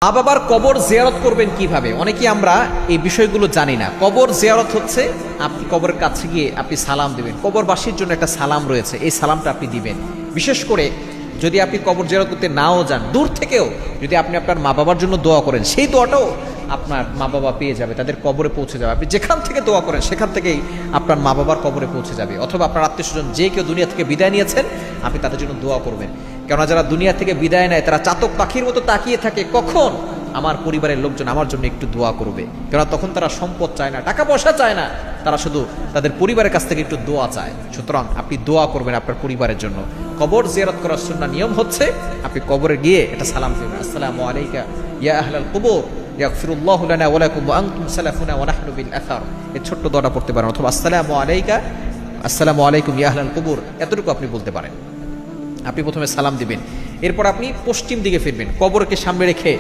মা বাবার কবর জিয়ারত করবেন কিভাবে? অনেকে আমরা এই বিষয়গুলো জানি না। কবর জিয়ারত হচ্ছে আপনি কবরের কাছে গিয়ে আপনি সালাম দিবেন। কবরবাসীর জন্য একটা সালাম রয়েছে, এই সালামটা আপনি দিবেন। বিশেষ করে যদি আপনি কবর জিয়ারত করতে নাও যান, দূর থেকেও যদি আপনি আপনার মা বাবার জন্য দোয়া করেন, সেই দোয়াটাও আপনার মা বাবা পেয়ে যাবে, তাদের কবরে পৌঁছে যাবে। আপনি যেখান থেকে দোয়া করেন সেখান থেকেই আপনার মা বাবার কবরে পৌঁছে যাবে। অথবা আপনার আত্মীয় স্বজন যে কেউ দুনিয়া থেকে বিদায় নিয়েছেন, আপনি তাদের জন্য দোয়া করবেন। কেননা যারা দুনিয়া থেকে বিদায় নেয় তারা চাতক পাখির মতো তাকিয়ে থাকে, কখন আমার পরিবারের লোকজন আমার জন্য একটু দোয়া করবে। কেননা তখন তারা সম্পদ চায় না, টাকা পয়সা চায় না, তারা শুধু তাদের পরিবারের কাছ থেকে একটু দোয়া চায়। সুতরাং আপনি দোয়া করবেন আপনার পরিবারের জন্য। কবর জিয়ারত করার সুন্নাহ নিয়ম হচ্ছে আপনি কবরে গিয়ে এটা সালাম দিবেন, আসসালামু আলাইকা ইয়া আহলাল কুবুর ইয়াগফিরুল্লাহু লানা ওয়া লাকুম ওয়া আনতুম সালাফুনা ওয়া নাহনু বিল আসার। এই ছোট্ট দোয়াটা পড়তে পারেন, অথবা আসসালামু আলাইকা আসসালামু আলাইকুম ইয়া আহলাল কুবুর, এতটুকু আপনি বলতে পারেন। আপনি প্রথমে সালাম দিবেন, এরপর আপনি পশ্চিম দিকে ফিরবেন, কবরকে সামনে রেখে